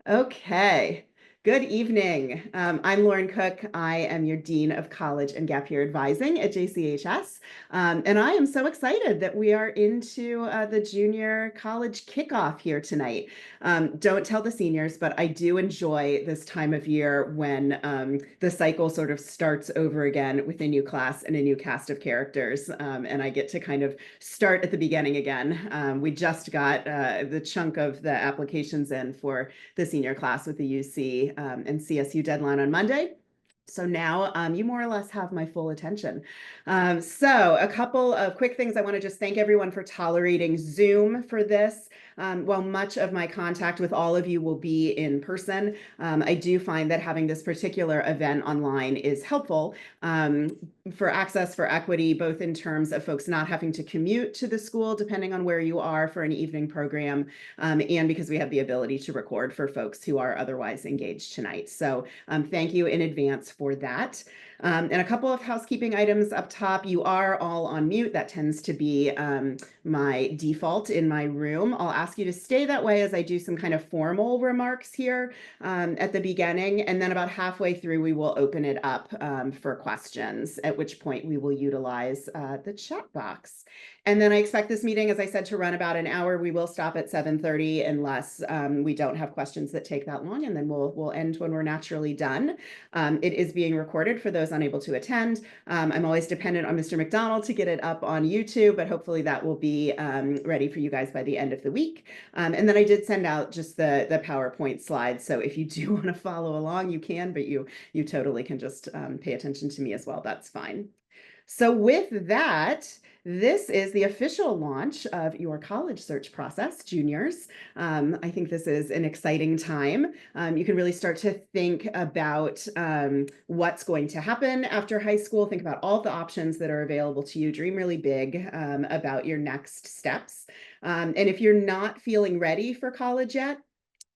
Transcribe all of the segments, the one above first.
Okay. Good evening. I'm Lauren Cook. I am your Dean of College and Gap Year Advising at JCHS. And I am so excited that we are into the junior college kickoff here tonight. Don't tell the seniors, but I do enjoy this time of year when the cycle sort of starts over again with a new class and a new cast of characters. And I get to kind of start at the beginning again. We just got the chunk of the applications in for the senior class with the UC and CSU deadline on Monday. So now you more or less have my full attention. So a couple of quick things. I want to just thank everyone for tolerating Zoom for this. While much of my contact with all of you will be in person, I do find that having this particular event online is helpful for access, for equity, both in terms of folks not having to commute to the school, depending on where you are for an evening program, and because we have the ability to record for folks who are otherwise engaged tonight. So thank you in advance for that. And a couple of housekeeping items up top. You are all on mute. That tends to be my default in my room. I'll ask you to stay that way as I do some kind of formal remarks here at the beginning. And then about halfway through, we will open it up for questions, at which point we will utilize the chat box. And then I expect this meeting, as I said, to run about an hour. We will stop at 7:30 unless we don't have questions that take that long, and then we'll end when we're naturally done. It is being recorded for those unable to attend. I'm always dependent on Mr. McDonald to get it up on YouTube, but hopefully that will be ready for you guys by the end of the week. And then I did send out just the PowerPoint slides, so if you do want to follow along, you can, but you totally can just pay attention to me as well. That's fine. So with that, this is the official launch of your college search process, juniors. I think this is an exciting time. You can really start to think about what's going to happen after high school. Think about all the options that are available to you. Dream really big about your next steps. And if you're not feeling ready for college yet,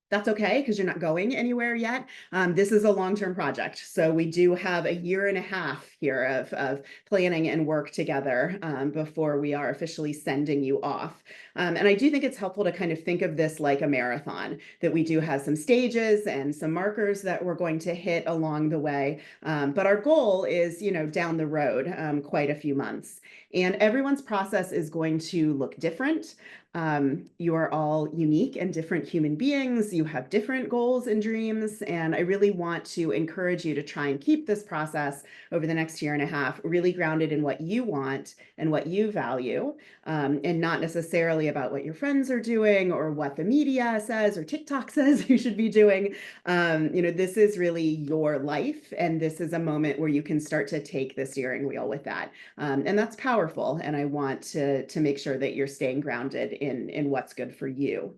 that's okay, because you're not going anywhere yet. This is a long-term project. So we do have a year and a half here of planning and work together before we are officially sending you off. And I do think it's helpful to kind of think of this like a marathon, that we do have some stages and some markers that we're going to hit along the way. But our goal is, down the road, quite a few months. And everyone's process is going to look different. You are all unique and different human beings. You have different goals and dreams. And I really want to encourage you to try and keep this process over the next year and a half really grounded in what you want and what you value, and not necessarily about what your friends are doing or what the media says or TikTok says you should be doing. This is really your life. And this is a moment where you can start to take the steering wheel with that. And that's powerful. And I want to make sure that you're staying grounded in what's good for you.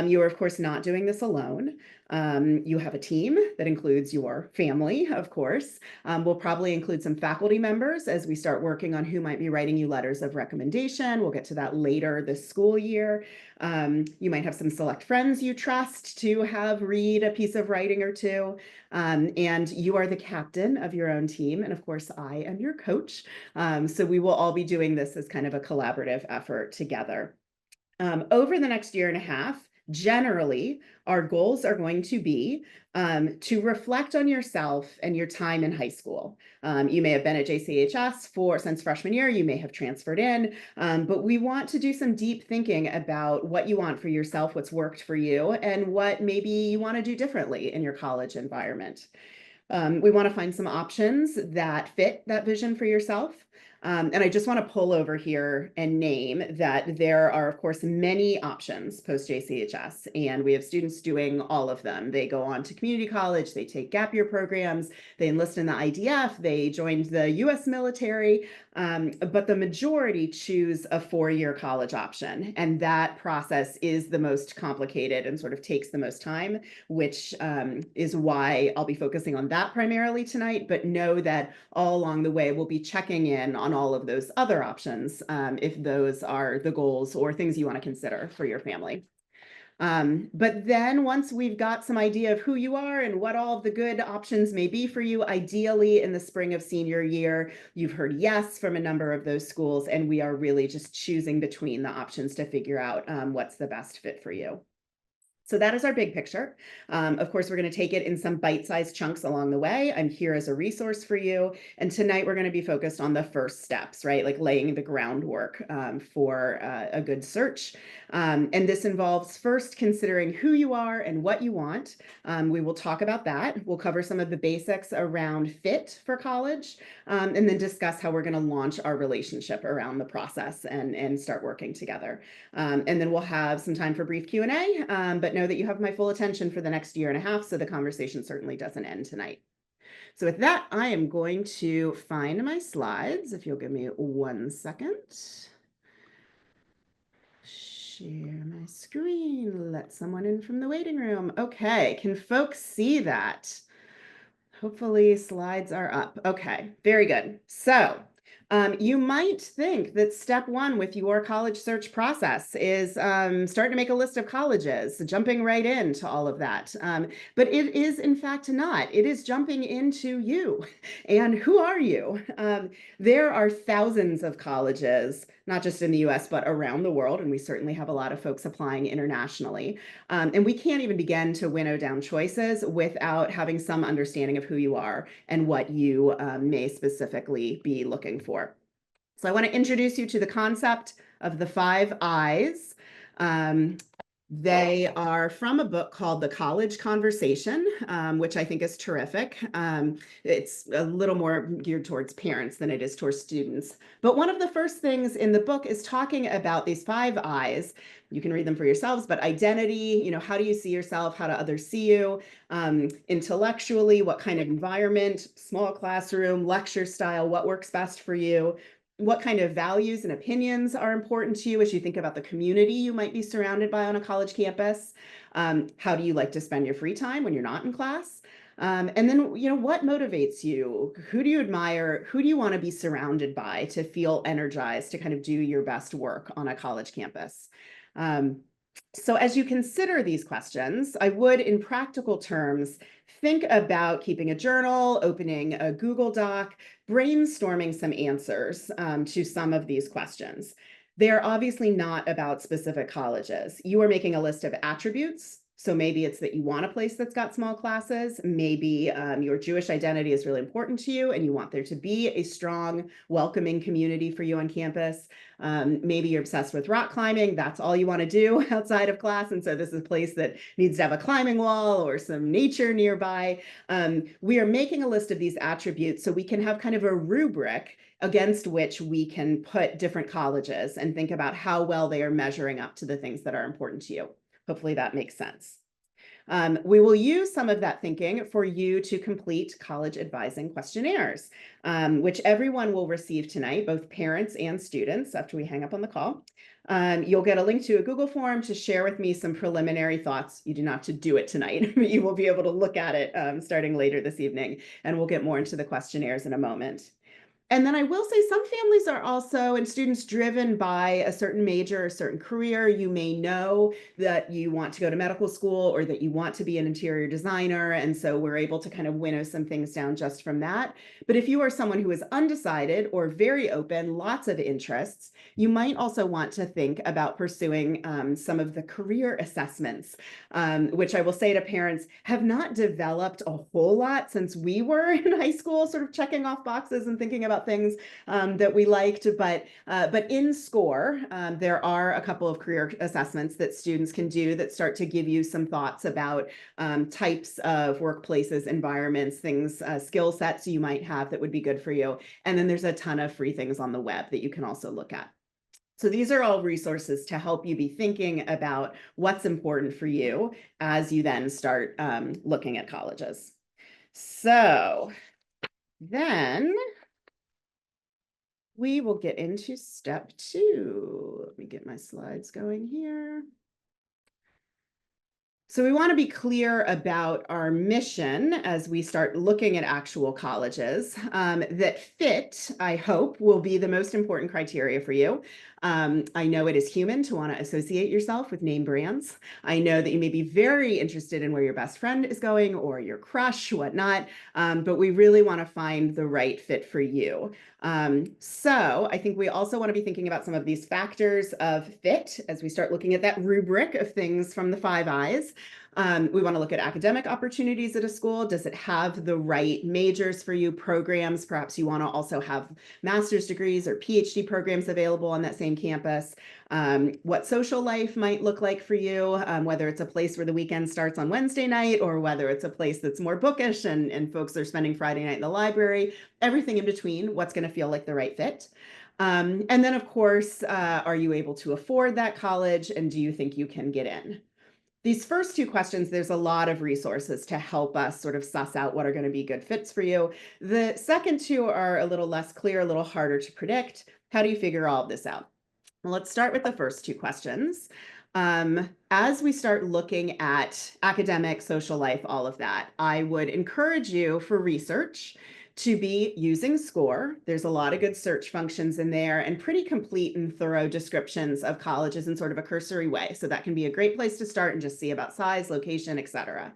You are, of course, not doing this alone. You have a team that includes your family, of course. We'll probably include some faculty members as we start working on who might be writing you letters of recommendation. We'll get to that later this school year. You might have some select friends you trust to have read a piece of writing or two. And you are the captain of your own team. And of course, I am your coach. So we will all be doing this as kind of a collaborative effort together. Over the next year and a half, generally, our goals are going to be to reflect on yourself and your time in high school. You may have been at JCHS since freshman year, you may have transferred in, but we want to do some deep thinking about what you want for yourself, what's worked for you, and what maybe you want to do differently in your college environment. We want to find some options that fit that vision for yourself. And I just want to pull over here and name that there are, of course, many options post JCHS, and we have students doing all of them. They go on to community college, they take gap year programs, they enlist in the IDF, they joined the US military, but the majority choose a four-year college option. And that process is the most complicated and sort of takes the most time, which is why I'll be focusing on that primarily tonight. But know that all along the way, we'll be checking in on all of those other options if those are the goals or things you want to consider for your family. But then once we've got some idea of who you are and what all of the good options may be for you, ideally in the spring of senior year, you've heard yes from a number of those schools, and we are really just choosing between the options to figure out what's the best fit for you. So that is our big picture. Of course, we're going to take it in some bite-sized chunks along the way. I'm here as a resource for you. And tonight we're going to be focused on the first steps, right? Like laying the groundwork for a good search. And this involves first considering who you are and what you want. We will talk about that. We'll cover some of the basics around fit for college, and then discuss how we're going to launch our relationship around the process and start working together. And then we'll have some time for brief Q&A, but know that you have my full attention for the next year and a half, so the conversation certainly doesn't end tonight. So with that, I am going to find my slides, if you'll give me 1 second. Share my screen, let someone in from the waiting room. Okay, can folks see that? Hopefully slides are up. Okay, very good. So you might think that step one with your college search process is starting to make a list of colleges, jumping right into all of that. But it is, in fact, not. It is jumping into you. And who are you? There are thousands of colleges, not just in the US, but around the world. And we certainly have a lot of folks applying internationally. And we can't even begin to winnow down choices without having some understanding of who you are and what you may specifically be looking for. So I want to introduce you to the concept of the 5 I's. They are from a book called The College Conversation, which I think is terrific. It's a little more geared towards parents than it is towards students. But one of the first things in the book is talking about these 5 I's. You can read them for yourselves, but identity, how do you see yourself? How do others see you? Intellectually, what kind of environment, small classroom, lecture style, what works best for you? What kind of values and opinions are important to you as you think about the community you might be surrounded by on a college campus? How do you like to spend your free time when you're not in class? And then, what motivates you? Who do you admire? Who do you want to be surrounded by to feel energized to kind of do your best work on a college campus? So as you consider these questions, I would, in practical terms, think about keeping a journal, opening a Google Doc, brainstorming some answers to some of these questions. They're obviously not about specific colleges. You are making a list of attributes. So maybe it's that you want a place that's got small classes. Maybe your Jewish identity is really important to you and you want there to be a strong, welcoming community for you on campus. Maybe you're obsessed with rock climbing. That's all you want to do outside of class. And so this is a place that needs to have a climbing wall or some nature nearby. We are making a list of these attributes so we can have kind of a rubric against which we can put different colleges and think about how well they are measuring up to the things that are important to you. Hopefully that makes sense. We will use some of that thinking for you to complete college advising questionnaires, which everyone will receive tonight, both parents and students, after we hang up on the call. You'll get a link to a Google form to share with me some preliminary thoughts. You do not have to do it tonight, but you will be able to look at it starting later this evening, and we'll get more into the questionnaires in a moment. And then I will say some families are also, and students, driven by a certain major, a certain career. You may know that you want to go to medical school or that you want to be an interior designer. And so we're able to kind of winnow some things down just from that. But if you are someone who is undecided or very open, lots of interests, you might also want to think about pursuing some of the career assessments, which I will say to parents have not developed a whole lot since we were in high school, sort of checking off boxes and thinking about things that we liked. But in SCORE, there are a couple of career assessments that students can do that start to give you some thoughts about types of workplaces, environments, things, skill sets you might have that would be good for you. And then there's a ton of free things on the web that you can also look at. So these are all resources to help you be thinking about what's important for you as you then start looking at colleges. So then we will get into step 2. Let me get my slides going here. So we want to be clear about our mission as we start looking at actual colleges. That fit, I hope, will be the most important criteria for you. I know it is human to want to associate yourself with name brands. I know that you may be very interested in where your best friend is going or your crush, whatnot, but we really want to find the right fit for you. So I think we also want to be thinking about some of these factors of fit as we start looking at that rubric of things from the 5 Is. We want to look at academic opportunities at a school. Does it have the right majors for you, programs? Perhaps you want to also have master's degrees or PhD programs available on that same campus. What social life might look like for you, whether it's a place where the weekend starts on Wednesday night or whether it's a place that's more bookish and folks are spending Friday night in the library, everything in between, what's going to feel like the right fit. And then, of course, are you able to afford that college and do you think you can get in? These first two questions, there's a lot of resources to help us sort of suss out what are going to be good fits for you. The second two are a little less clear, a little harder to predict. How do you figure all of this out? Well, let's start with the first two questions. As we start looking at academic, social life, all of that, I would encourage you for research to be using SCORE. There's a lot of good search functions in there and pretty complete and thorough descriptions of colleges in sort of a cursory way. So that can be a great place to start and just see about size, location, et cetera.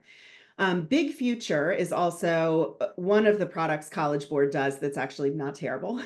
Big Future is also one of the products College Board does that's actually not terrible.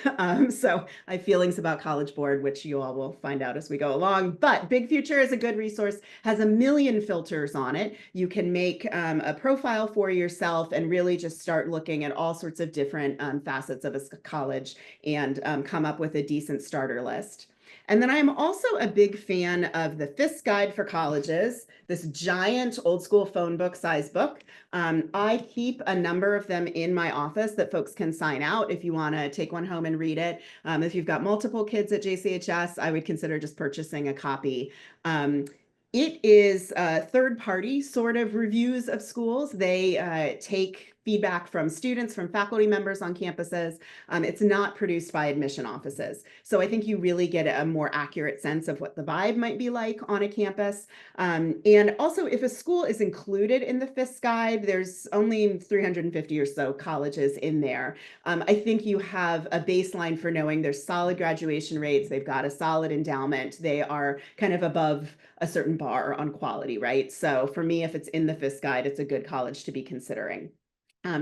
So I have feelings about College Board, which you all will find out as we go along. But Big Future is a good resource, has a million filters on it. You can make a profile for yourself and really just start looking at all sorts of different facets of a college and come up with a decent starter list. And then I'm also a big fan of the FIS Guide for Colleges, this giant old school phone book size book. I keep a number of them in my office that folks can sign out if you want to take one home and read it. If you've got multiple kids at JCHS, I would consider just purchasing a copy. It is third-party sort of reviews of schools. They take feedback from students, from faculty members on campuses. It's not produced by admission offices. So I think you really get a more accurate sense of what the vibe might be like on a campus. And also, if a school is included in the FIS guide, there's only 350 or so colleges in there. I think you have a baseline for knowing there's solid graduation rates. They've got a solid endowment. They are kind of above a certain bar on quality, right? So for me, if it's in the FIS guide, it's a good college to be considering.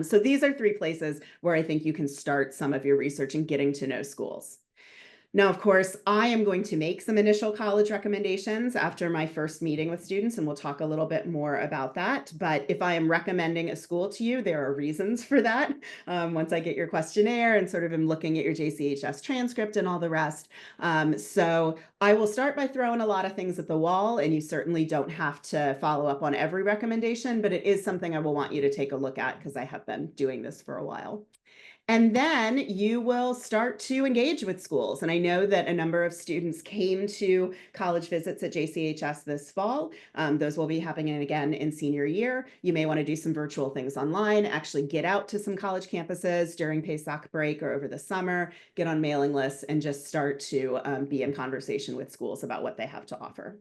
So these are 3 places where I think you can start some of your research and getting to know schools. Now, of course, I am going to make some initial college recommendations after my first meeting with students, and we'll talk a little bit more about that. But if I am recommending a school to you, there are reasons for that. Once I get your questionnaire and sort of am looking at your JCHS transcript and all the rest. So I will start by throwing a lot of things at the wall, and you certainly don't have to follow up on every recommendation, but it is something I will want you to take a look at because I have been doing this for a while. And then you will start to engage with schools. And I know that a number of students came to college visits at JCHS this fall. Those will be happening again in senior year. You may want to do some virtual things online, actually get out to some college campuses during Pesach break or over the summer, get on mailing lists, and just start to be in conversation with schools about what they have to offer.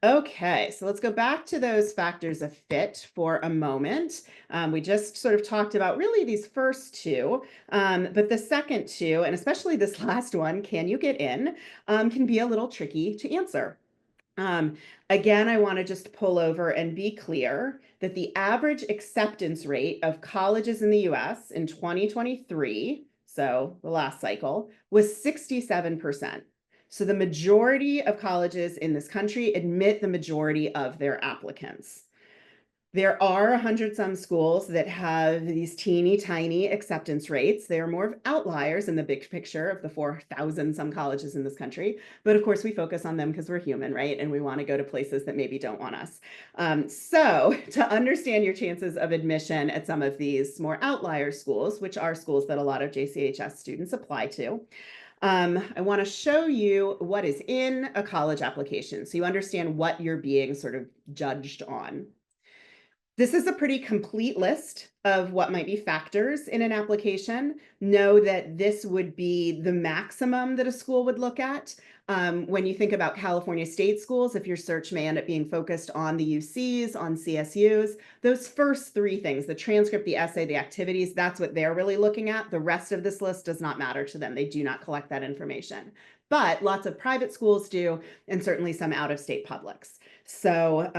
Okay, so let's go back to those factors of fit for a moment. We just sort of talked about really these first two, but the second two, and especially this last one, can you get in, can be a little tricky to answer. Again, I want to just pull over and be clear that the average acceptance rate of colleges in the US in 2023, so the last cycle, was 67%. So the majority of colleges in this country admit the majority of their applicants. There are 100 some schools that have these teeny tiny acceptance rates. They are more of outliers in the big picture of the 4,000 some colleges in this country. But of course, we focus on them because we're human, right? And we want to go to places that maybe don't want us. So to understand your chances of admission at some of these more outlier schools, which are schools that a lot of JCHS students apply to, I want to show you what is in a college application so you understand what you're being sort of judged on. This is a pretty complete list of what might be factors in an application. Know that this would be the maximum that a school would look at. When you think about California state schools, if your search may end up being focused on the UCs, on CSUs, those first three things, the transcript, the essay, the activities, that's what they're really looking at. The rest of this list does not matter to them. They do not collect that information. But lots of private schools do, and certainly some out-of-state publics. So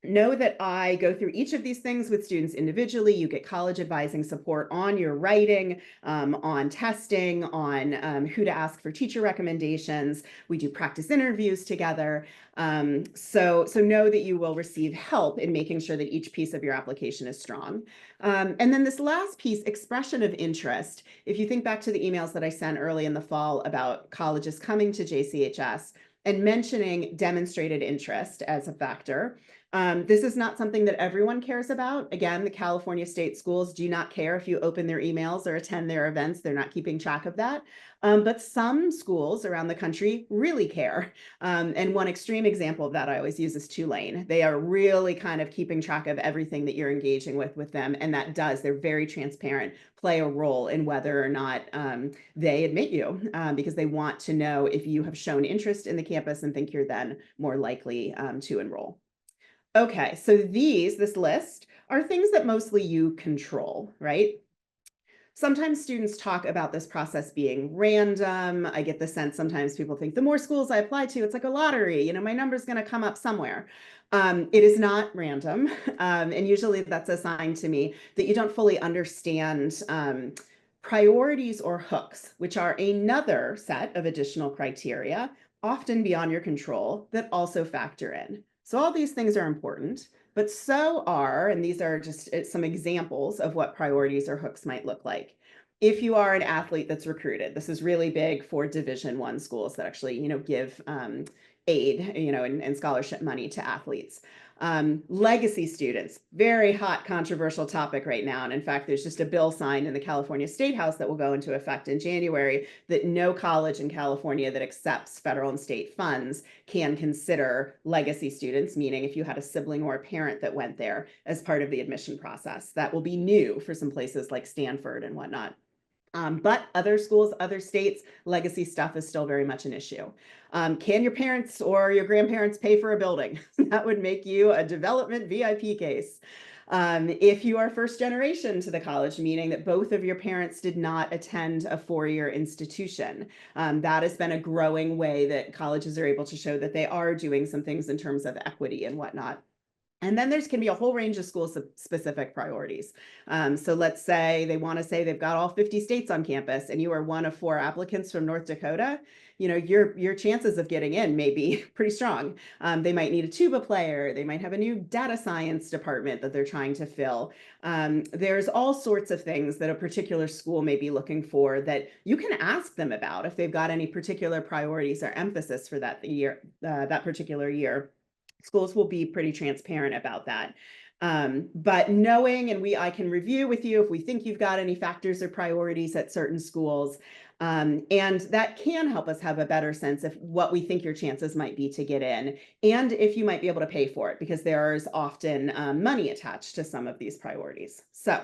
know that I go through each of these things with students individually. You get college advising support on your writing, on testing, on who to ask for teacher recommendations. We do practice interviews together. So know that you will receive help in making sure that each piece of your application is strong. And then this last piece, expression of interest. If you think back to the emails that I sent early in the fall about colleges coming to JCHS and mentioning demonstrated interest as a factor, this is not something that everyone cares about. Again, the California state schools do not care if you open their emails or attend their events. They're not keeping track of that. But some schools around the country really care. And one extreme example of that I always use is Tulane. They are really kind of keeping track of everything that you're engaging with them. And that does, they're very transparent, play a role in whether or not they admit you, because they want to know if you have shown interest in the campus and think you're then more likely to enroll. Okay, so this list are things that mostly you control, right? Sometimes students talk about this process being random. I get the sense sometimes people think the more schools I apply to, it's like a lottery, you know, my number's going to come up somewhere. It is not random. And usually that's a sign to me that you don't fully understand priorities or hooks, which are another set of additional criteria, often beyond your control, that also factor in. So all these things are important, but so are, and these are just some examples of what priorities or hooks might look like. If you are an athlete that's recruited, this is really big for Division I schools that actually, you know, give aid, you know, and scholarship money to athletes. Legacy students, very hot, controversial topic right now. And in fact, there's just a bill signed in the California State House that will go into effect in January that no college in California that accepts federal and state funds can consider legacy students, meaning if you had a sibling or a parent that went there as part of the admission process. That will be new for some places like Stanford and whatnot. But other schools, other states, legacy stuff is still very much an issue. Can your parents or your grandparents pay for a building? That would make you a development VIP case. If you are first generation to the college, meaning that both of your parents did not attend a four-year institution, that has been a growing way that colleges are able to show that they are doing some things in terms of equity and whatnot. And then there's can be a whole range of school specific priorities. So let's say they want to say they've got all 50 states on campus and you are one of 4 applicants from North Dakota, you know, your chances of getting in may be pretty strong. They might need a tuba player. They might have a new data science department that they're trying to fill. There's all sorts of things that a particular school may be looking for that you can ask them about if they've got any particular priorities or emphasis for that year, that particular year. Schools will be pretty transparent about that. But knowing, and I can review with you if we think you've got any factors or priorities at certain schools. And that can help us have a better sense of what we think your chances might be to get in, and if you might be able to pay for it, because there is often money attached to some of these priorities. So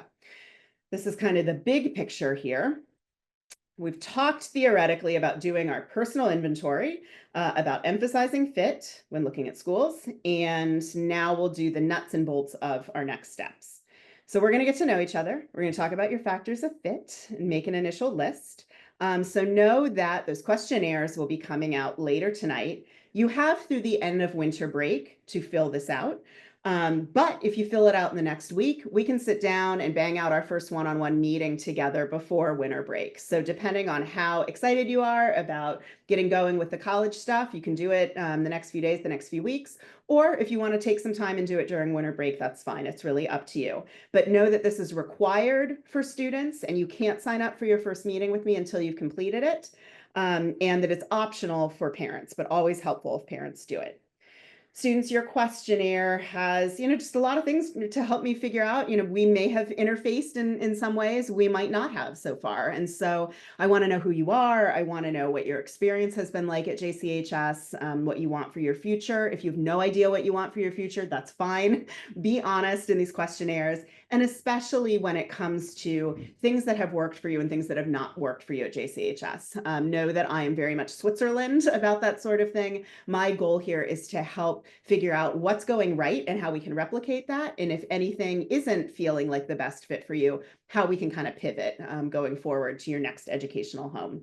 this is kind of the big picture here. We've talked theoretically about doing our personal inventory, about emphasizing fit when looking at schools, and now we'll do the nuts and bolts of our next steps. So we're going to get to know each other. We're going to talk about your factors of fit and make an initial list. So know that those questionnaires will be coming out later tonight. You have through the end of winter break to fill this out. But if you fill it out in the next week, we can sit down and bang out our first one-on-one meeting together before winter break. So depending on how excited you are about getting going with the college stuff, you can do it the next few days, the next few weeks. Or if you want to take some time and do it during winter break, that's fine. It's really up to you. But know that this is required for students and you can't sign up for your first meeting with me until you've completed it. And that it's optional for parents, but always helpful if parents do it. students, your questionnaire has, just a lot of things to help me figure out, we may have interfaced in some ways, we might not have so far. And so I want to know who you are. I want to know what your experience has been like at JCHS, what you want for your future. If you have no idea what you want for your future, that's fine. Be honest in these questionnaires. And especially when it comes to things that have worked for you and things that have not worked for you at JCHS. Know that I am very much Switzerland about that sort of thing. My goal here is to help figure out what's going right and how we can replicate that. And if anything isn't feeling like the best fit for you, how we can kind of pivot going forward to your next educational home.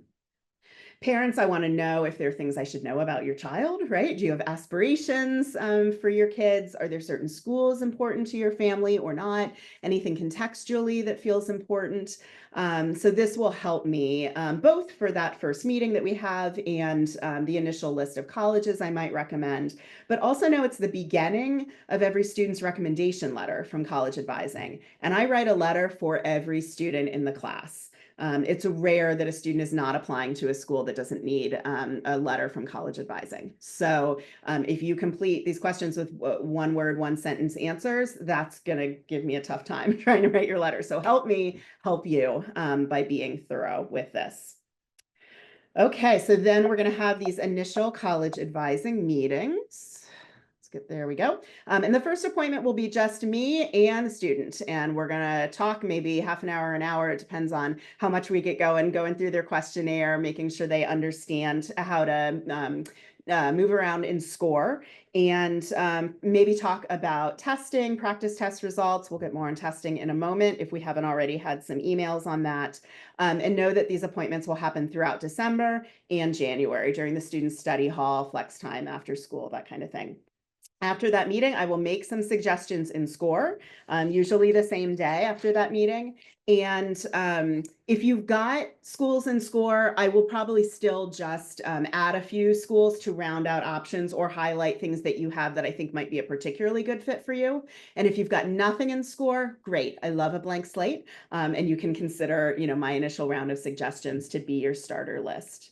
Parents, I want to know if there are things I should know about your child, right? Do you have aspirations for your kids? Are there certain schools important to your family or not? Anything contextually that feels important? So this will help me both for that first meeting that we have and the initial list of colleges I might recommend, but also know it's the beginning of every student's recommendation letter from college advising. And I write a letter for every student in the class. It's rare that a student is not applying to a school that doesn't need a letter from college advising. So if you complete these questions with one word, one sentence answers, that's going to give me a tough time trying to write your letter. So help me help you by being thorough with this. Okay, so then we're going to have these initial college advising meetings. There we go. And the first appointment will be just me and the student. And we're going to talk maybe half an hour. It depends on how much we get going through their questionnaire, making sure they understand how to move around and score, and maybe talk about testing, practice test results. We'll get more on testing in a moment if we haven't already had some emails on that. And know that these appointments will happen throughout December and January during the student study hall, flex time after school, that kind of thing. After that meeting, I will make some suggestions in SCORE, usually the same day after that meeting. And if you've got schools in SCORE, I will probably still just add a few schools to round out options or highlight things that you have that I think might be a particularly good fit for you. And if you've got nothing in SCORE, great. I love a blank slate. And you can consider, my initial round of suggestions to be your starter list.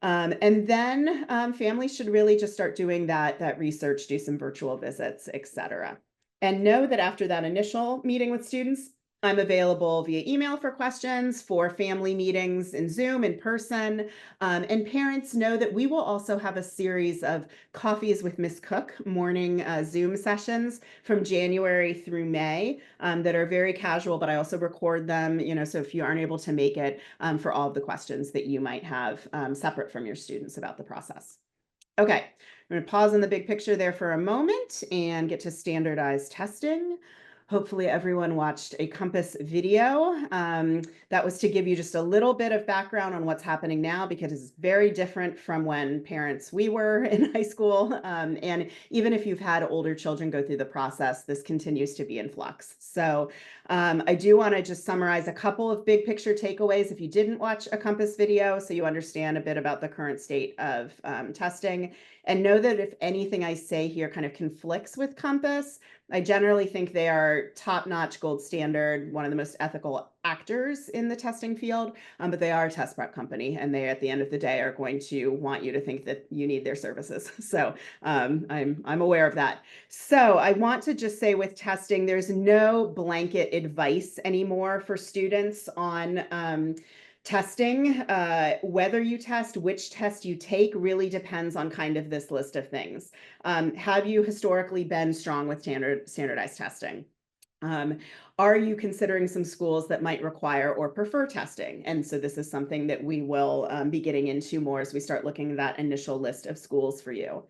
And then families should really just start doing that research, do some virtual visits, et cetera. And know that after that initial meeting with students, I'm available via email for questions, for family meetings in Zoom, in person. And parents know that we will also have a series of Coffees with Miss Cook morning Zoom sessions from January through May that are very casual, but I also record them, so if you aren't able to make it, for all of the questions that you might have separate from your students about the process. Okay, I'm going to pause on the big picture there for a moment and get to standardized testing. Hopefully everyone watched a Compass video. That was to give you just a little bit of background on what's happening now, because it's very different from when we were in high school. And even if you've had older children go through the process, this continues to be in flux. So I do want to just summarize a couple of big picture takeaways if you didn't watch a Compass video, so you understand a bit about the current state of testing. And know that if anything I say here kind of conflicts with Compass, I generally think they are top-notch, gold standard, one of the most ethical actors in the testing field, but they are a test prep company, and they, at the end of the day, are going to want you to think that you need their services. So I'm aware of that. So I want to just say with testing, there's no blanket advice anymore for students on testing. Whether you test, which test you take really depends on kind of this list of things. Have you historically been strong with standardized testing? Are you considering some schools that might require or prefer testing? And so this is something that we will be getting into more as we start looking at that initial list of schools for you.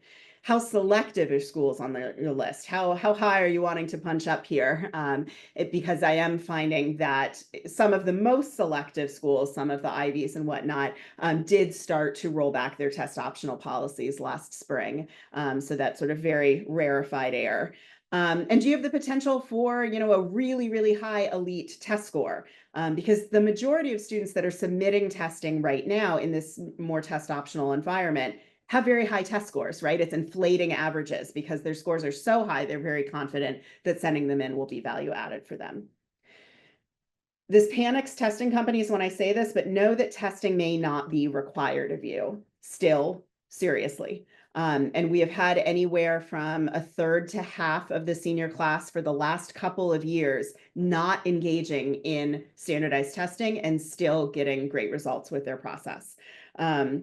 How selective are schools on your list? How high are you wanting to punch up here? Because I am finding that some of the most selective schools, some of the Ivies and whatnot, did start to roll back their test optional policies last spring. So that's sort of very rarefied air. And do you have the potential for, a really, really high elite test score? Because the majority of students that are submitting testing right now in this more test optional environment have very high test scores, right? It's inflating averages because their scores are so high, they're very confident that sending them in will be value added for them. This panics testing companies when I say this, but know that testing may not be required of you. Still, seriously. And we have had anywhere from a third to half of the senior class for the last couple of years not engaging in standardized testing and still getting great results with their process. Know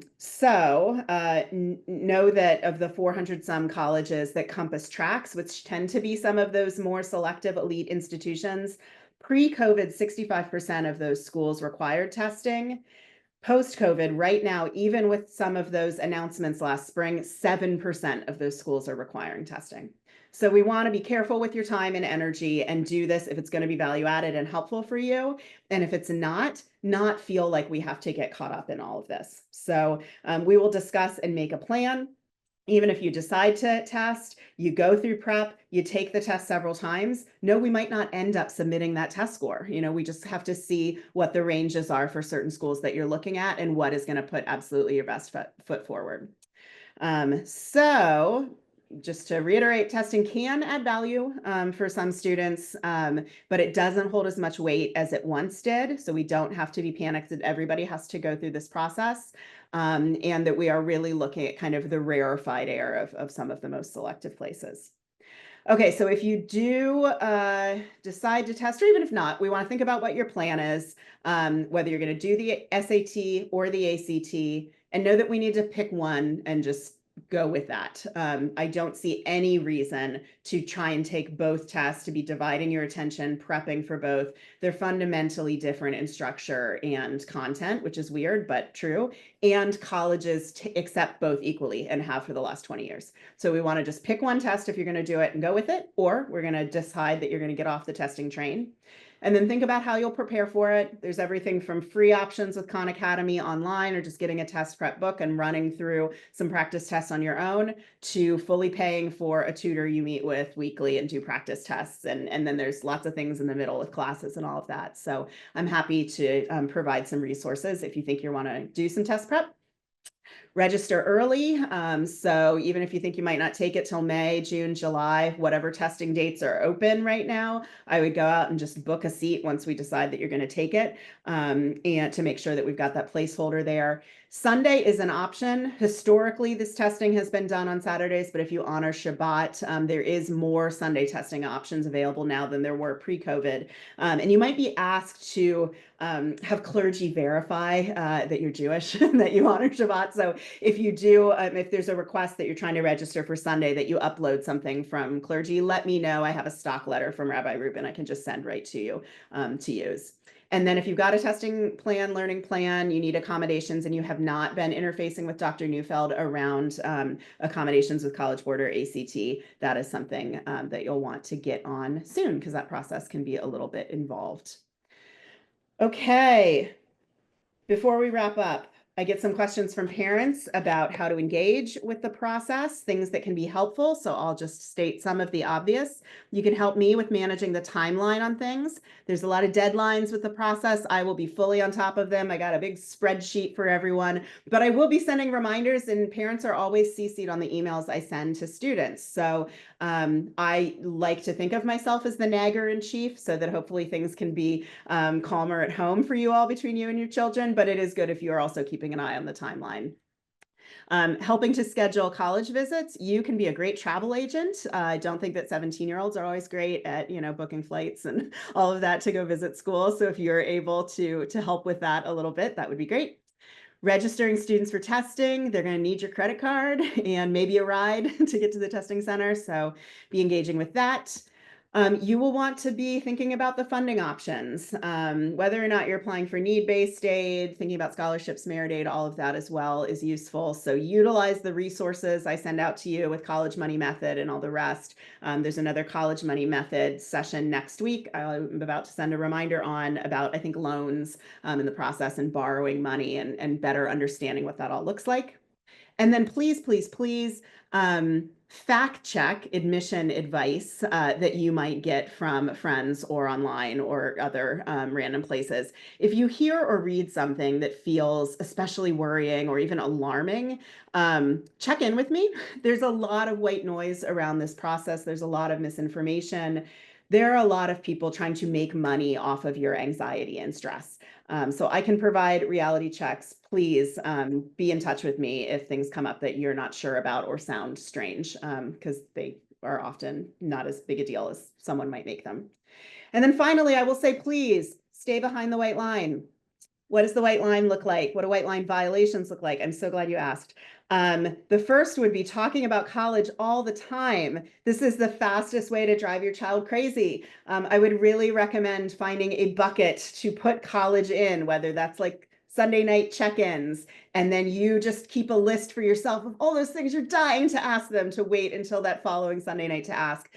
that of the 400 some colleges that Compass tracks, which tend to be some of those more selective elite institutions, pre-COVID, 65% of those schools required testing. Post-COVID, right now, even with some of those announcements last spring, 7% of those schools are requiring testing. So we want to be careful with your time and energy and do this if it's going to be value added and helpful for you. And if it's not feel like we have to get caught up in all of this. So we will discuss and make a plan. Even if you decide to test, you go through prep, you take the test several times. No, we might not end up submitting that test score. We just have to see what the ranges are for certain schools that you're looking at and what is going to put absolutely your best foot forward. So just to reiterate, testing can add value for some students, but it doesn't hold as much weight as it once did. So we don't have to be panicked that everybody has to go through this process. And that we are really looking at kind of the rarefied air of some of the most selective places. Okay, so if you do decide to test, or even if not, we want to think about what your plan is, whether you're going to do the SAT or the ACT, and know that we need to pick one and just go with that. I don't see any reason to try and take both tests, to be dividing your attention, prepping for both. They're fundamentally different in structure and content, which is weird, but true. And colleges accept both equally and have for the last 20 years. So we want to just pick one test if you're going to do it and go with it, or we're going to decide that you're going to get off the testing train. And then think about how you'll prepare for it. There's everything from free options with Khan Academy online, or just getting a test prep book and running through some practice tests on your own, to fully paying for a tutor you meet with weekly and do practice tests. And then there's lots of things in the middle with classes and all of that. So I'm happy to provide some resources if you think you want to do some test prep. Register early. So even if you think you might not take it till May, June, July, whatever testing dates are open right now, I would go out and just book a seat once we decide that you're going to take it, and to make sure that we've got that placeholder there. Sunday is an option. Historically, this testing has been done on Saturdays, but if you honor Shabbat, there is more Sunday testing options available now than there were pre-COVID. And you might be asked to have clergy verify that you're Jewish, that you honor Shabbat. So if you do, if there's a request that you're trying to register for Sunday, that you upload something from clergy, let me know. I have a stock letter from Rabbi Rubin I can just send right to you to use. And then if you've got a testing plan, learning plan, you need accommodations, and you have not been interfacing with Dr. Neufeld around accommodations with College Board or ACT, that is something that you'll want to get on soon, because that process can be a little bit involved. Okay, before we wrap up, I get some questions from parents about how to engage with the process, things that can be helpful. So I'll just state some of the obvious. You can help me with managing the timeline on things. There's a lot of deadlines with the process. I will be fully on top of them. I got a big spreadsheet for everyone, but I will be sending reminders, and parents are always CC'd on the emails I send to students. So I like to think of myself as the nagger in chief, so that hopefully things can be calmer at home for you all, between you and your children, but it is good if you are also keeping an eye on the timeline. Helping to schedule college visits. You can be a great travel agent. I don't think that 17-year-olds are always great at, booking flights and all of that to go visit school. So if you're able to help with that a little bit, that would be great. Registering students for testing, they're going to need your credit card and maybe a ride to get to the testing center. So be engaging with that. You will want to be thinking about the funding options, whether or not you're applying for need-based aid, thinking about scholarships, merit aid, all of that as well is useful. So utilize the resources I send out to you with College Money Method and all the rest. There's another College Money Method session next week. I'm about to send a reminder on about, I think, loans in the process, and borrowing money, and better understanding what that all looks like. And then please, please, please, fact check admission advice that you might get from friends or online or other random places. If you hear or read something that feels especially worrying or even alarming, check in with me. There's a lot of white noise around this process. There's a lot of misinformation. there are a lot of people trying to make money off of your anxiety and stress. So I can provide reality checks. Please be in touch with me if things come up that you're not sure about or sound strange, because they are often not as big a deal as someone might make them. And then finally, I will say, please stay behind the white line. What does the white line look like? What do white line violations look like? I'm so glad you asked. The first would be talking about college all the time. This is the fastest way to drive your child crazy. I would really recommend finding a bucket to put college in, whether that's like Sunday night check-ins, and then you just keep a list for yourself of all those things you're dying to ask them, to wait until that following Sunday night to ask.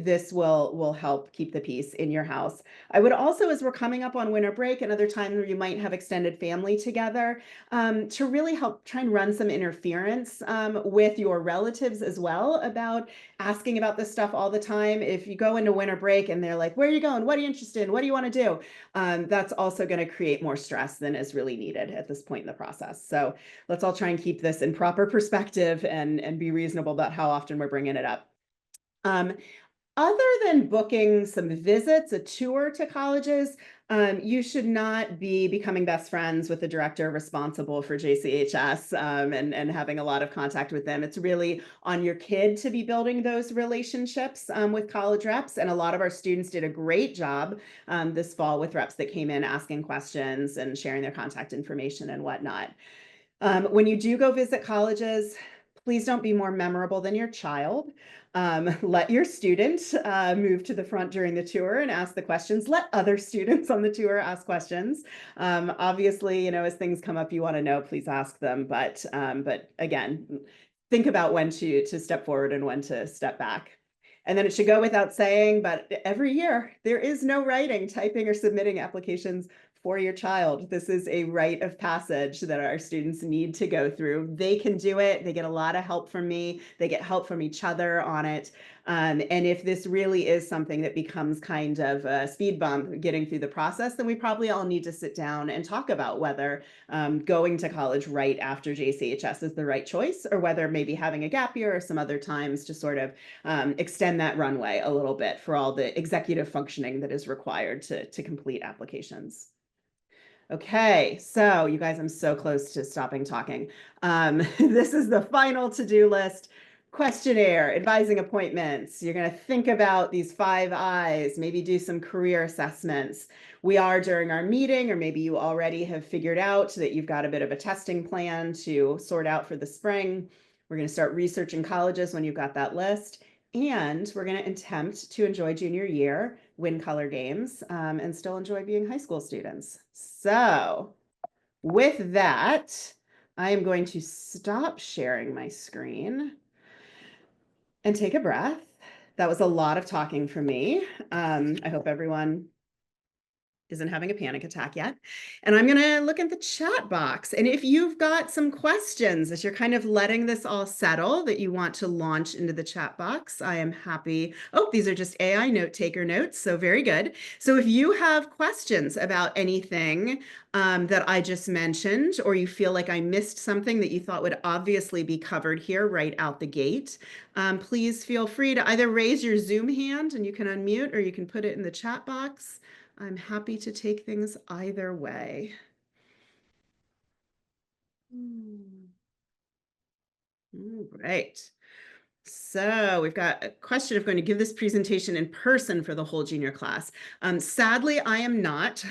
This will help keep the peace in your house. I would also, as we're coming up on winter break, another time where you might have extended family together, to really help try and run some interference with your relatives as well about asking about this stuff all the time. If you go into winter break and they're like, where are you going? What are you interested in? What do you want to do? That's also going to create more stress than is really needed at this point in the process. So let's all try and keep this in proper perspective and be reasonable about how often we're bringing it up. Other than booking some visits, a tour to colleges, you should not be becoming best friends with the director responsible for JCHS and having a lot of contact with them. It's really on your kid to be building those relationships with college reps. And a lot of our students did a great job this fall with reps that came in asking questions and sharing their contact information and whatnot. When you do go visit colleges, please don't be more memorable than your child. Let your student move to the front during the tour and ask the questions. Let other students on the tour ask questions. Obviously, as things come up you want to know, please ask them. But again, think about when to step forward and when to step back. And then it should go without saying, but every year there is no writing, typing, or submitting applications for your child. This is a rite of passage that our students need to go through. They can do it. They get a lot of help from me. They get help from each other on it. And if this really is something that becomes kind of a speed bump getting through the process, then we probably all need to sit down and talk about whether going to college right after JCHS is the right choice, or whether maybe having a gap year or some other times to sort of extend that runway a little bit for all the executive functioning that is required to complete applications. Okay, so you guys, I'm so close to stopping talking. This is the final to-do list. Questionnaire, advising appointments. You're going to think about these 5 I's, maybe do some career assessments. We are during our meeting, or maybe you already have figured out that you've got a bit of a testing plan to sort out for the spring. We're going to start researching colleges when you've got that list. And we're going to attempt to enjoy junior year, win color games, and still enjoy being high school students. So with that, I am going to stop sharing my screen and take a breath. That was a lot of talking for me. I hope everyone isn't having a panic attack yet. And I'm going to look at the chat box. And if you've got some questions as you're kind of letting this all settle that you want to launch into the chat box, I am happy. Oh, these are just AI note taker notes. So very good. So if you have questions about anything that I just mentioned, or you feel like I missed something that you thought would obviously be covered here right out the gate, please feel free to either raise your Zoom hand and you can unmute, or you can put it in the chat box. I'm happy to take things either way. All right. So we've got a question of going to give this presentation in person for the whole junior class. Sadly, I am not.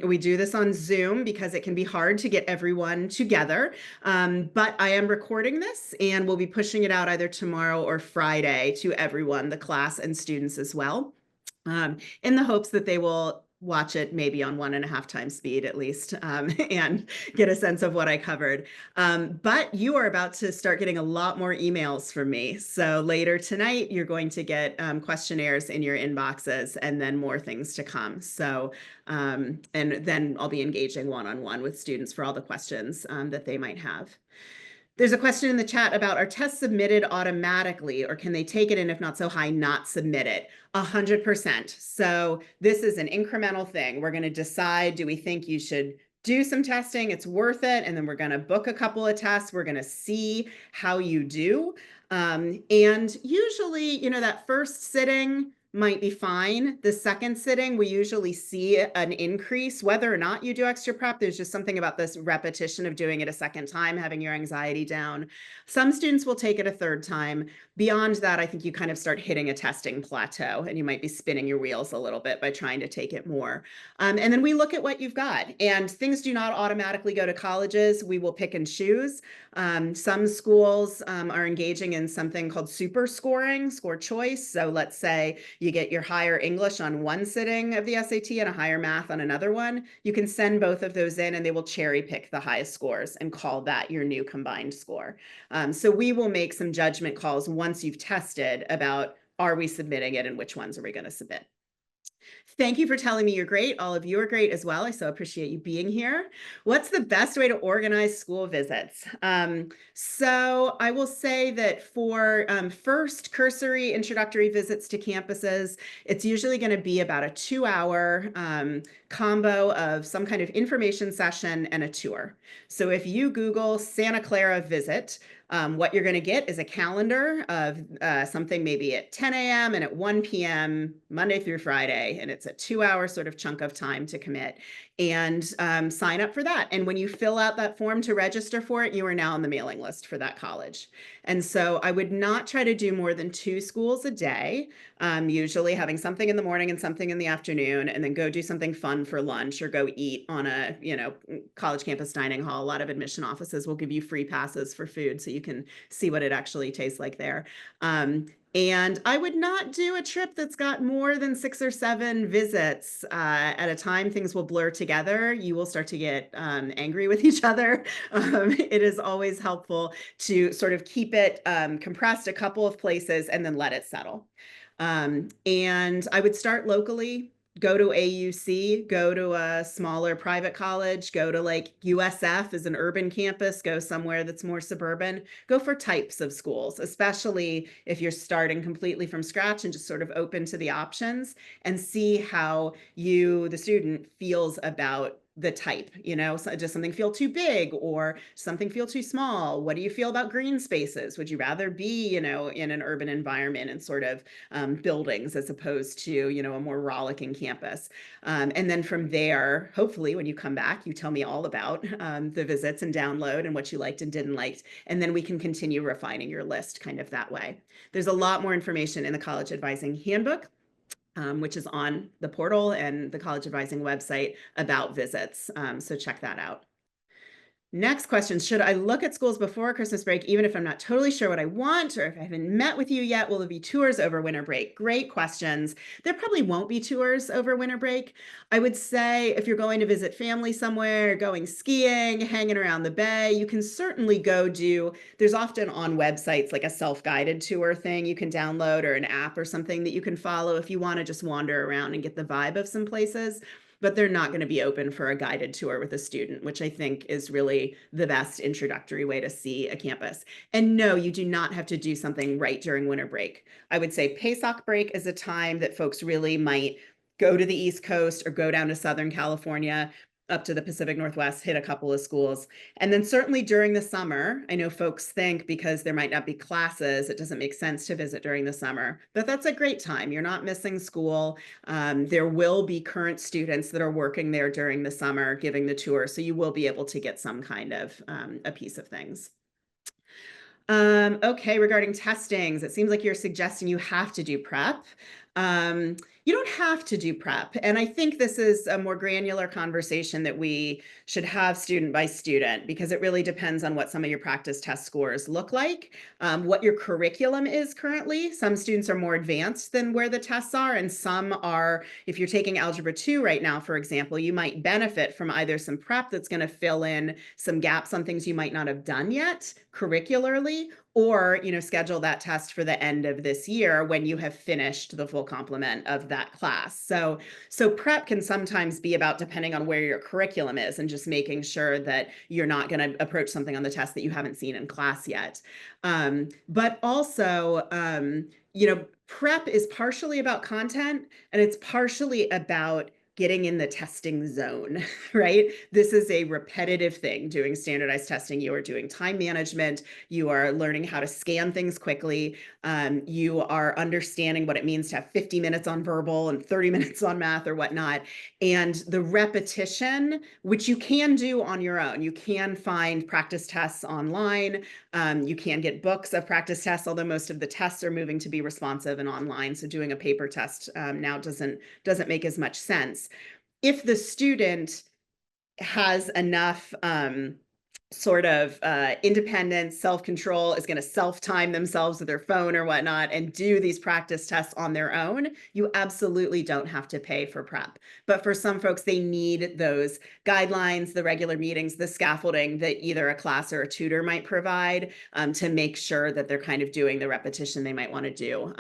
We do this on Zoom because it can be hard to get everyone together. But I am recording this and we'll be pushing it out either tomorrow or Friday to everyone, the class and students as well, in the hopes that they will watch it maybe on 1.5 times speed at least, and get a sense of what I covered. But you are about to start getting a lot more emails from me. So later tonight, you're going to get questionnaires in your inboxes and then more things to come. So, and then I'll be engaging one-on-one with students for all the questions that they might have. There's a question in the chat about, are tests submitted automatically, or can they take it and if not so high, not submit it? 100%. So this is an incremental thing. We're going to decide, do we think you should do some testing? It's worth it. And then we're going to book a couple of tests. We're going to see how you do. And usually, that first sitting, might be fine. The second sitting, we usually see an increase, whether or not you do extra prep. There's just something about this repetition of doing it a second time, having your anxiety down. Some students will take it a third time. Beyond that, I think you kind of start hitting a testing plateau, and you might be spinning your wheels a little bit by trying to take it more. And then we look at what you've got, and things do not automatically go to colleges. We will pick and choose. Some schools are engaging in something called super scoring, score choice. So let's say you get your higher English on one sitting of the SAT and a higher math on another one. You can send both of those in, and they will cherry pick the highest scores and call that your new combined score. So we will make some judgment calls once you've tested about, are we submitting it and which ones are we going to submit? Thank you for telling me you're great. All of you are great as well. I so appreciate you being here. What's the best way to organize school visits? So I will say that for first cursory introductory visits to campuses, it's usually going to be about a 2-hour combo of some kind of information session and a tour. So if you Google Santa Clara visit, what you're going to get is a calendar of something maybe at 10 a.m. and at 1 p.m. Monday through Friday. And it's a 2-hour sort of chunk of time to commit, and sign up for that. And when you fill out that form to register for it, you are now on the mailing list for that college. And so I would not try to do more than 2 schools a day, usually having something in the morning and something in the afternoon, and then go do something fun for lunch or go eat on a, college campus dining hall. A lot of admission offices will give you free passes for food, so you can see what it actually tastes like there. And I would not do a trip that's got more than 6 or 7 visits at a time. Things will blur together. You will start to get angry with each other. It is always helpful to sort of keep it compressed a couple of places and then let it settle. And I would start locally. Go to AUC, go to a smaller private college, go to like USF is an urban campus, go somewhere that's more suburban, go for types of schools, especially if you're starting completely from scratch and just sort of open to the options, and see how the student feels about the type. So does something feel too big or something feel too small? What do you feel about green spaces? Would you rather be, in an urban environment and sort of buildings as opposed to, a more rollicking campus? And then from there, hopefully when you come back, you tell me all about the visits and download and what you liked and didn't like. And then we can continue refining your list kind of that way. There's a lot more information in the College Advising Handbook, which is on the portal and the College Advising website about visits. So check that out. Next question, should I look at schools before Christmas break, even if I'm not totally sure what I want, or if I haven't met with you yet, will there be tours over winter break? Great questions. There probably won't be tours over winter break. I would say if you're going to visit family somewhere, going skiing, hanging around the bay, you can certainly there's often on websites like a self-guided tour thing you can download, or an app or something that you can follow if you want to just wander around and get the vibe of some places. But they're not going to be open for a guided tour with a student, which I think is really the best introductory way to see a campus. And no, you do not have to do something right during winter break. I would say PASOK break is a time that folks really might go to the East Coast or go down to Southern California, up to the Pacific Northwest, hit a couple of schools. And then certainly during the summer, I know folks think because there might not be classes, it doesn't make sense to visit during the summer, but that's a great time. You're not missing school. There will be current students that are working there during the summer giving the tour, so you will be able to get some kind of a piece of things. Okay, regarding testings, it seems like you're suggesting you have to do prep. You don't have to do prep. And I think this is a more granular conversation that we should have student by student, because it really depends on what some of your practice test scores look like, what your curriculum is currently. Some students are more advanced than where the tests are, and some are, if you're taking Algebra 2 right now, for example, you might benefit from either some prep that's going to fill in some gaps on things you might not have done yet curricularly, or schedule that test for the end of this year when you have finished the full complement of that class. So prep can sometimes be about, depending on where your curriculum is, and just making sure that you're not going to approach something on the test that you haven't seen in class yet. But also, prep is partially about content, and it's partially about getting in the testing zone, right? This is a repetitive thing, doing standardized testing. You are doing time management. You are learning how to scan things quickly. You are understanding what it means to have 50 minutes on verbal and 30 minutes on math or whatnot. And the repetition, which you can do on your own. You can find practice tests online. You can get books of practice tests, although most of the tests are moving to be responsive and online. So doing a paper test now doesn't make as much sense. If the student has enough sort of independence, self-control, is going to self-time themselves with their phone or whatnot and do these practice tests on their own, you absolutely don't have to pay for prep. But for some folks, they need those guidelines, the regular meetings, the scaffolding that either a class or a tutor might provide to make sure that they're kind of doing the repetition they might want to do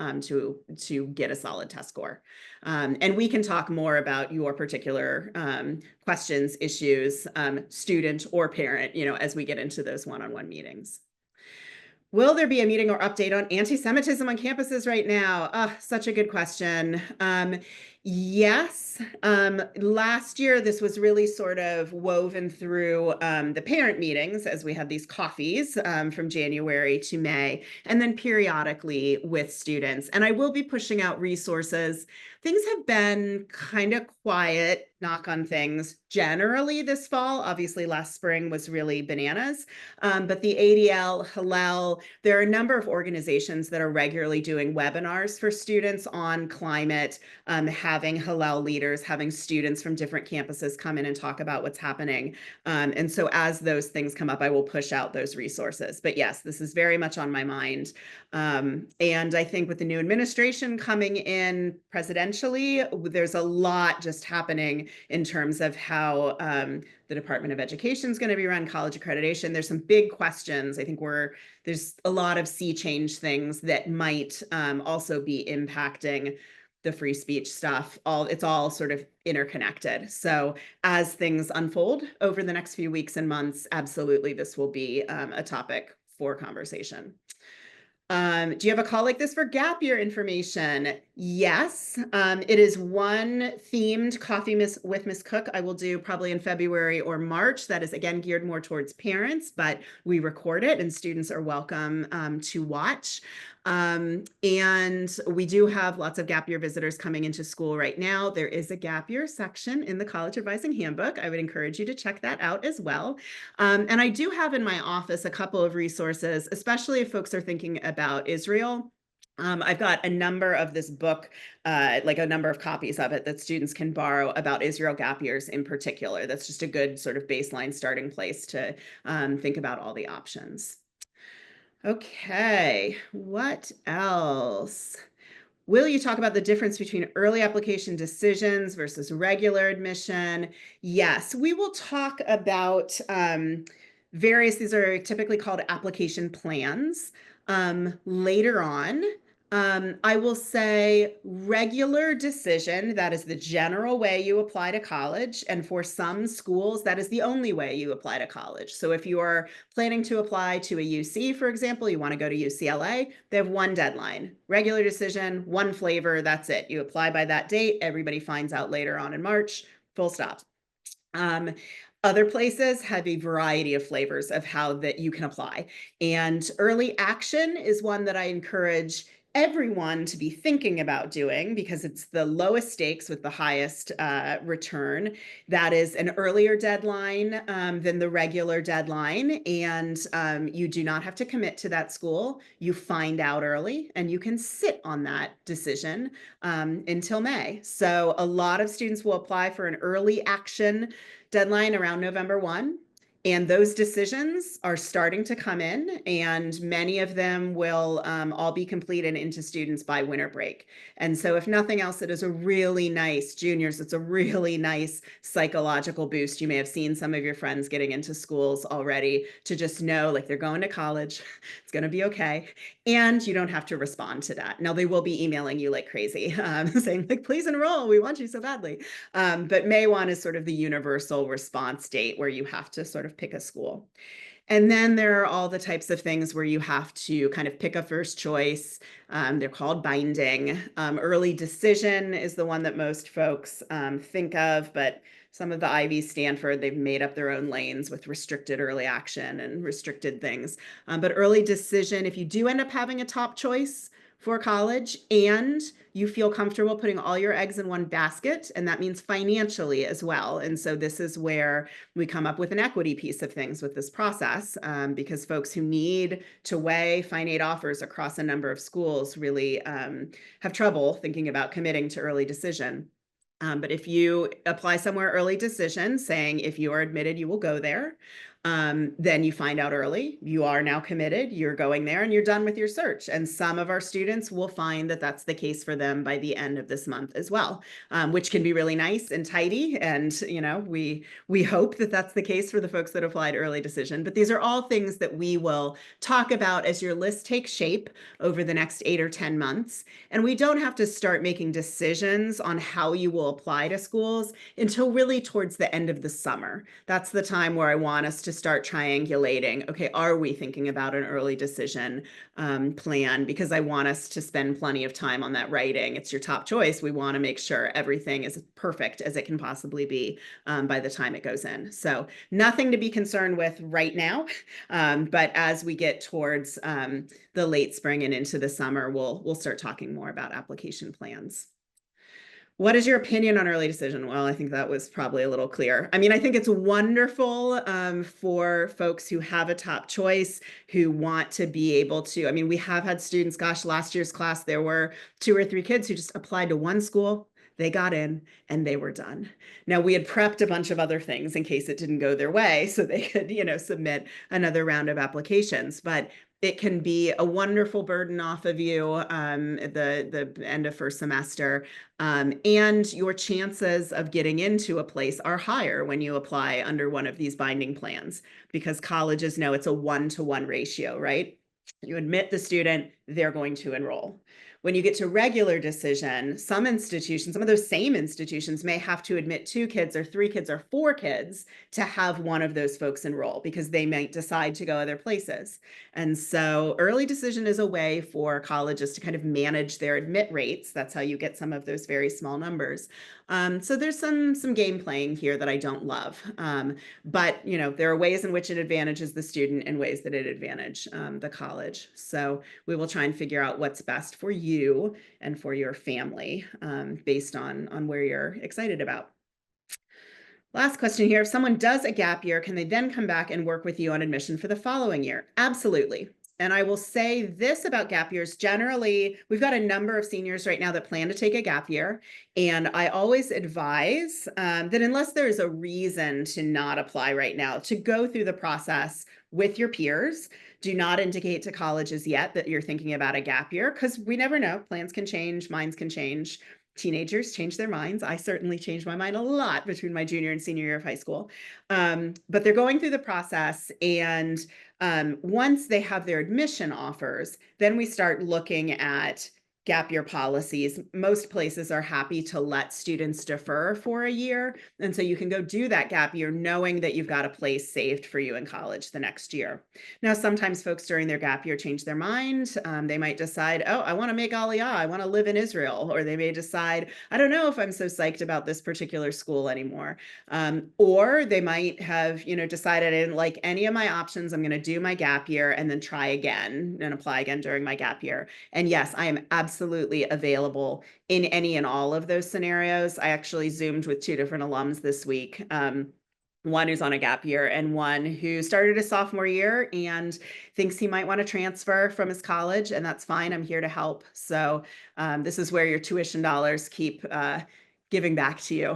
to get a solid test score. And we can talk more about your particular questions, issues, student or parent, as we get into those one-on-one meetings. Will there be a meeting or update on anti-Semitism on campuses right now? Such a good question. Yes. Last year, this was really sort of woven through the parent meetings as we had these coffees from January to May, and then periodically with students. And I will be pushing out resources. Things have been kind of quiet, knock on things, generally this fall. Obviously, last spring was really bananas. But the ADL, Hillel, there are a number of organizations that are regularly doing webinars for students on climate, having Hillel leaders, having students from different campuses come in and talk about what's happening. And so as those things come up, I will push out those resources. But yes, this is very much on my mind. And I think with the new administration coming in presidentially, there's a lot just happening in terms of how the Department of Education is going to be run, college accreditation. There's some big questions. I think there's a lot of sea change things that might also be impacting the free speech stuff. It's all sort of interconnected. So as things unfold over the next few weeks and months, absolutely, this will be a topic for conversation. Do you have a call like this for gap year information? Yes. It is one themed coffee with Miss Cook I will do probably in February or March. That is, again, geared more towards parents, but we record it and students are welcome to watch. And we do have lots of gap year visitors coming into school right now. There is a gap year section in the College Advising Handbook. I would encourage you to check that out as well. And I do have in my office a couple of resources, especially if folks are thinking about Israel. I've got a number of this book, like a number of copies of it that students can borrow about Israel gap years in particular. That's just a good sort of baseline starting place to think about all the options. Okay, what else? Will you talk about the difference between early application decisions versus regular admission? Yes, we will talk about these are typically called application plans later on. I will say regular decision, that is the general way you apply to college. And for some schools, that is the only way you apply to college. So if you are planning to apply to a UC, for example, you want to go to UCLA, they have one deadline, regular decision, one flavor, that's it. You apply by that date, everybody finds out later on in March, full stop. Other places have a variety of flavors of how that you can apply. And early action is one that I encourage everyone to be thinking about doing because it's the lowest stakes with the highest return. That is an earlier deadline than the regular deadline. And you do not have to commit to that school. You find out early and you can sit on that decision until May. So a lot of students will apply for an early action deadline around November 1. And those decisions are starting to come in, and many of them will all be completed into students by winter break. And so if nothing else, it is a really nice, juniors, it's a really nice psychological boost. You may have seen some of your friends getting into schools already to just know like they're going to college, it's going to be okay. And you don't have to respond to that. Now they will be emailing you like crazy, saying like, please enroll, we want you so badly. But May 1 is sort of the universal response date where you have to sort of pick a school. And then there are all the types of things where you have to kind of pick a first choice. They're called binding. Early decision is the one that most folks think of, but some of the Ivies, Stanford, they've made up their own lanes with restricted early action and restricted things. But early decision, if you do end up having a top choice for college and you feel comfortable putting all your eggs in one basket, and that means financially as well. And so this is where we come up with an equity piece of things with this process, because folks who need to weigh finite offers across a number of schools really have trouble thinking about committing to early decision. But if you apply somewhere early decision, saying if you are admitted, you will go there, then you find out early, you are now committed, you're going there, and you're done with your search. And some of our students will find that that's the case for them by the end of this month as well, which can be really nice and tidy. And we hope that that's the case for the folks that applied early decision. But these are all things that we will talk about as your list takes shape over the next 8 or 10 months. And we don't have to start making decisions on how you will apply to schools until really towards the end of the summer. That's the time where I want us to start triangulating. Okay, are we thinking about an early decision plan? Because I want us to spend plenty of time on that writing. It's your top choice. We want to make sure everything is perfect as it can possibly be by the time it goes in. So nothing to be concerned with right now. But as we get towards the late spring and into the summer, we'll start talking more about application plans. What is your opinion on early decision? Well, I think that was probably a little clear. I mean, I think it's wonderful for folks who have a top choice, who want to be able to. I mean, we have had students, gosh, last year's class, there were 2 or 3 kids who just applied to one school. They got in and they were done. Now, we had prepped a bunch of other things in case it didn't go their way so they could, submit another round of applications. But it can be a wonderful burden off of you at the end of first semester. And your chances of getting into a place are higher when you apply under one of these binding plans, because colleges know it's a 1-to-1 ratio, right? You admit the student, they're going to enroll. When you get to regular decision, some institutions, some of those same institutions may have to admit 2 kids or 3 kids or 4 kids to have one of those folks enroll because they might decide to go other places. And so early decision is a way for colleges to kind of manage their admit rates. That's how you get some of those very small numbers. So there's some game playing here that I don't love. But there are ways in which it advantages the student and ways that it advantages the college. So we will try and figure out what's best for you and for your family based on where you're excited about. Last question here. If someone does a gap year, can they then come back and work with you on admission for the following year? Absolutely. And I will say this about gap years. Generally, we've got a number of seniors right now that plan to take a gap year. And I always advise that unless there is a reason to not apply right now, to go through the process with your peers. Do not indicate to colleges yet that you're thinking about a gap year, because we never know. Plans can change, minds can change. Teenagers change their minds. I certainly changed my mind a lot between my junior and senior year of high school. But they're going through the process, and once they have their admission offers, then we start looking at gap year policies. Most places are happy to let students defer for a year. And so you can go do that gap year knowing that you've got a place saved for you in college the next year. Now, sometimes folks during their gap year change their mind. They might decide, oh, I want to make Aliyah. I want to live in Israel. Or they may decide, I don't know if I'm so psyched about this particular school anymore. Or they might have, decided I didn't like any of my options. I'm going to do my gap year and then try again and apply again during my gap year. And yes, I am absolutely available in any and all of those scenarios. I actually Zoomed with 2 different alums this week. One who's on a gap year and one who started his sophomore year and thinks he might want to transfer from his college, and that's fine. I'm here to help. So this is where your tuition dollars keep giving back to you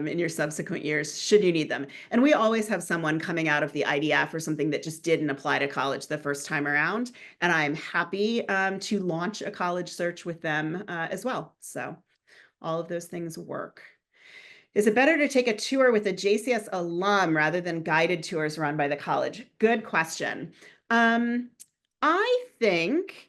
in your subsequent years, should you need them. And we always have someone coming out of the IDF or something that just didn't apply to college the first time around. And I'm happy to launch a college search with them as well. So all of those things work. Is it better to take a tour with a JCS alum rather than guided tours run by the college? Good question. I think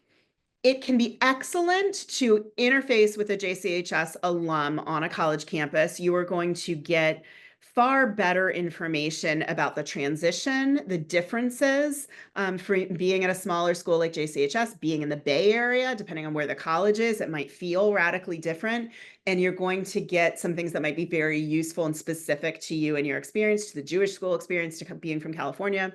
it can be excellent to interface with a JCHS alum on a college campus. You are going to get far better information about the transition, the differences for being at a smaller school like JCHS, being in the Bay Area, depending on where the college is, it might feel radically different. And you're going to get some things that might be very useful and specific to you and your experience, to the Jewish school experience, to being from California.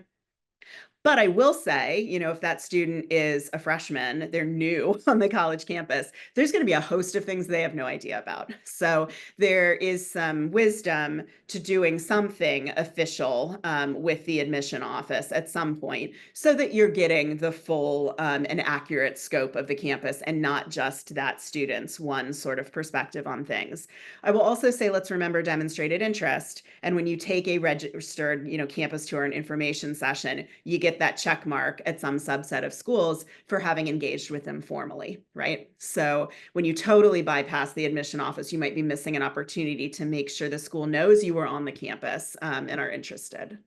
But I will say, if that student is a freshman, they're new on the college campus, there's going to be a host of things they have no idea about. So there is some wisdom to doing something official with the admission office at some point so that you're getting the full and accurate scope of the campus and not just that student's one sort of perspective on things. I will also say, let's remember demonstrated interest. And when you take a registered, campus tour and information session, you get that check mark at some subset of schools for having engaged with them formally, right? So when you totally bypass the admission office, you might be missing an opportunity to make sure the school knows you are on the campus and are interested.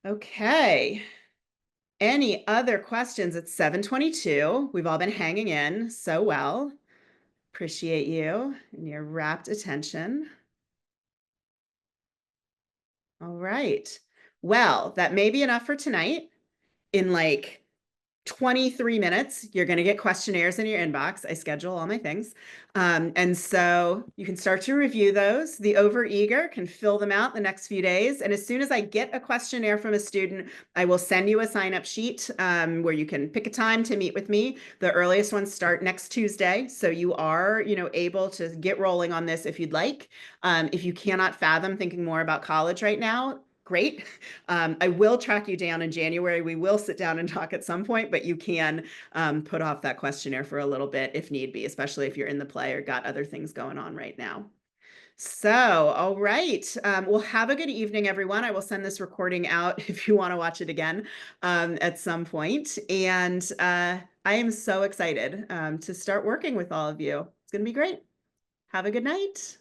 Okay. Any other questions? It's 7:22. We've all been hanging in so well. Appreciate you and your rapt attention. All right. Well, that may be enough for tonight. In like 23 minutes, you're going to get questionnaires in your inbox. I schedule all my things. And so you can start to review those. The overeager can fill them out the next few days. And as soon as I get a questionnaire from a student, I will send you a sign-up sheet where you can pick a time to meet with me. The earliest ones start next Tuesday. So you are, able to get rolling on this if you'd like. If you cannot fathom thinking more about college right now, great. I will track you down in January. We will sit down and talk at some point, but you can put off that questionnaire for a little bit if need be, especially if you're in the play or got other things going on right now. So, all right. Well, have a good evening, everyone. I will send this recording out if you want to watch it again at some point. And I am so excited to start working with all of you. It's going to be great. Have a good night.